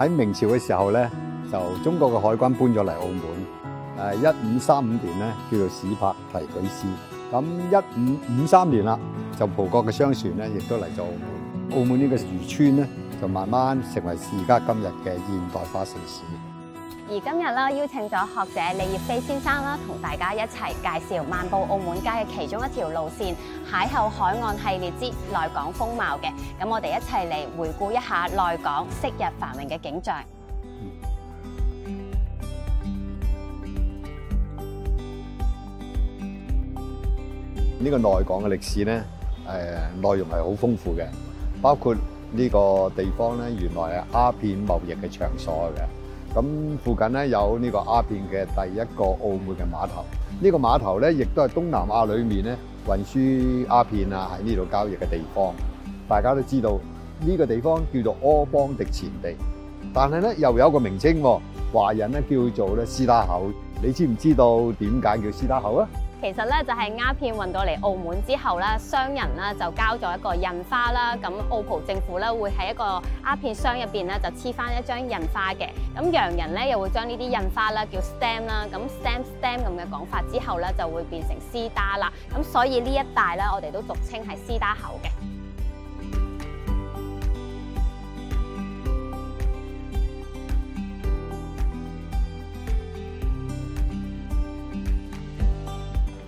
喺明朝嘅時候咧，就中國嘅海軍搬咗嚟澳門。1535年咧，叫做史柏提舉司。咁1553年啦，就葡國嘅商船咧，亦都嚟咗澳門。澳門呢個漁村咧，就慢慢成為而家今日嘅現代化城市。而今日啦，邀請咗學者李業飛先生啦，同大家一齊介紹漫步澳門街嘅其中一條路線——邂逅海岸系列之內港風貌嘅。咁我哋一齊嚟回顧一下內港昔日繁榮嘅景象。呢個內港嘅歷史咧，內容係好豐富嘅，包括呢個地方咧，原來係鴉片貿易嘅場所嘅。咁附近咧有呢個鴉片嘅第一個澳門嘅碼頭。呢個碼頭咧，亦都係東南亞裏面咧運輸鴉片啊喺呢度交易嘅地方。大家都知道呢個地方叫做柯邦迪前地，但係咧又有一個名稱喎，華人咧叫做咧司打口。你知唔知道點解叫司打口啊？其實咧就係鴉片運到嚟澳門之後咧，商人咧就交咗一個印花啦。咁澳葡政府咧會喺一個鴉片箱入邊咧就黐翻一張印花嘅。咁洋人咧又會將呢啲印花啦叫 stamp 啦。咁 stamp 咁嘅講法之後咧就會變成絲打啦。咁所以呢一帶咧我哋都俗稱係絲打口嘅。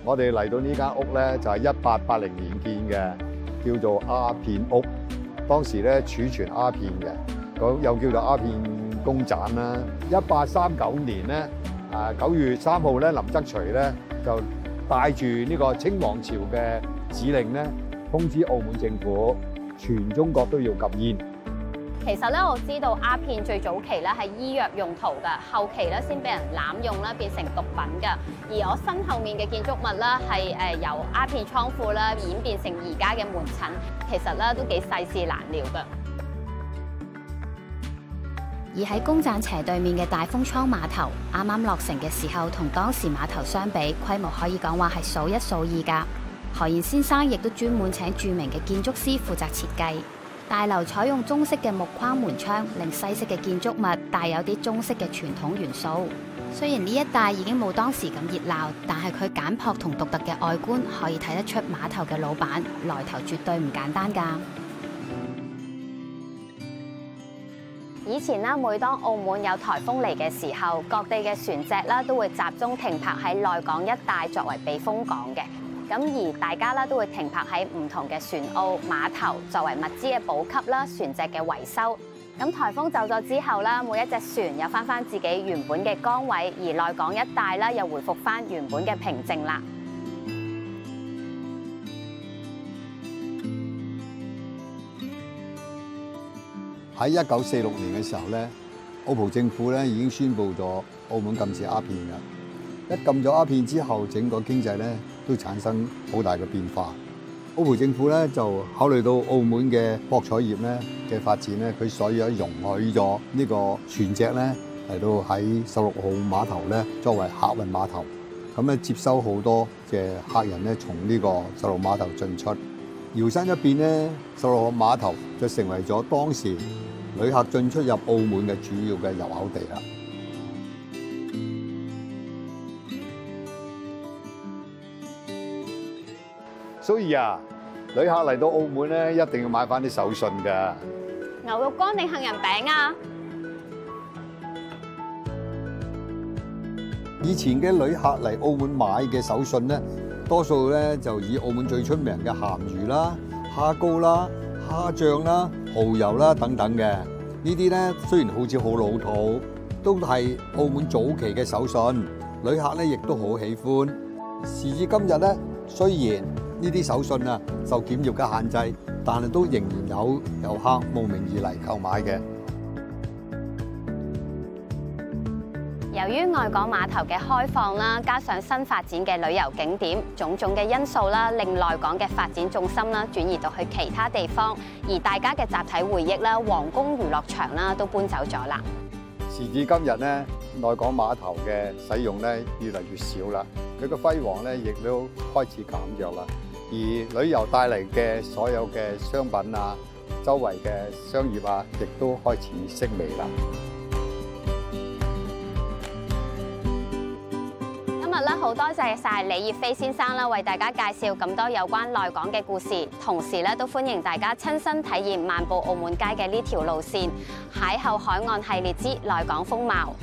我哋嚟到呢間屋咧，就係1880年建嘅，叫做鴉片屋。當時咧儲存鴉片嘅，又叫做鴉片公棧啦。1839年咧，9月3號咧，林則徐咧就帶住呢個清王朝嘅指令咧，通知澳門政府，全中國都要禁煙。其實咧，我知道鴉片最早期咧係醫藥用途嘅，後期咧先俾人濫用啦，變成毒品嘅。而我身後面嘅建築物咧係由鴉片倉庫啦演變成而家嘅門診，其實咧都幾世事難料嘅。而喺公棧斜對面嘅大風倉碼頭，啱啱落成嘅時候，同當時碼頭相比，規模可以講話係數一數二㗎。何賢先生亦都專門請著名嘅建築師負責設計。大樓採用中式嘅木框門窗，令西式嘅建築物帶有啲中式嘅傳統元素。雖然呢一帶已經冇當時咁熱鬧，但係佢簡樸同獨特嘅外觀，可以睇得出碼頭嘅老闆來頭絕對唔簡單㗎。以前啦，每當澳門有颱風嚟嘅時候，各地嘅船隻啦都會集中停泊喺內港一帶作為避風港嘅。咁而大家啦都會停泊喺唔同嘅船澳碼頭，作為物資嘅補給啦、船隻嘅維修。咁颱風走咗之後啦，每一隻船又翻自己原本嘅崗位，而內港一帶啦又回復翻原本嘅平靜啦。喺1946年嘅時候咧，澳葡政府咧已經宣布咗澳門禁止鴉片嘅。一禁咗鴉片之後，整個經濟咧都產生好大嘅變化。澳葡政府咧就考慮到澳門嘅博彩業咧嘅發展咧，佢所以咧容許咗呢個船隻咧嚟到喺16號碼頭咧作為客運碼頭，咁咧接收好多嘅客人咧從呢個16號碼頭進出。搖身一變咧，16號碼頭就成為咗當時旅客進出入澳門嘅主要嘅入口地啦。所以啊，旅客嚟到澳門咧，一定要買翻啲手信㗎。牛肉乾定杏仁餅啊？以前嘅旅客嚟澳門買嘅手信咧，多數咧就以澳門最出名嘅鹹魚啦、蝦膏啦、蝦醬啦、蠔油啦等等嘅。呢啲咧雖然好似好老土，都係澳門早期嘅手信，旅客咧亦都好喜歡。時至今日咧，雖然呢啲手信啊受檢疫嘅限制，但係都仍然有遊客慕名而嚟購買嘅。由於外港碼頭嘅開放啦，加上新發展嘅旅遊景點，種種嘅因素啦，令內港嘅發展重心啦轉移到去其他地方，而大家嘅集體回憶啦、皇宮娛樂場啦都搬走咗啦。時至今日咧，內港碼頭嘅使用咧越嚟越少啦，佢嘅輝煌咧亦都開始減弱啦。而旅遊帶嚟嘅所有嘅商品啊，周圍嘅商業啊，亦都開始式微啦。咧好多謝晒李業飛先生啦，為大家介紹咁多有關內港嘅故事，同時咧都歡迎大家親身體驗漫步澳門街嘅呢條路線，邂逅海岸系列之內港風貌。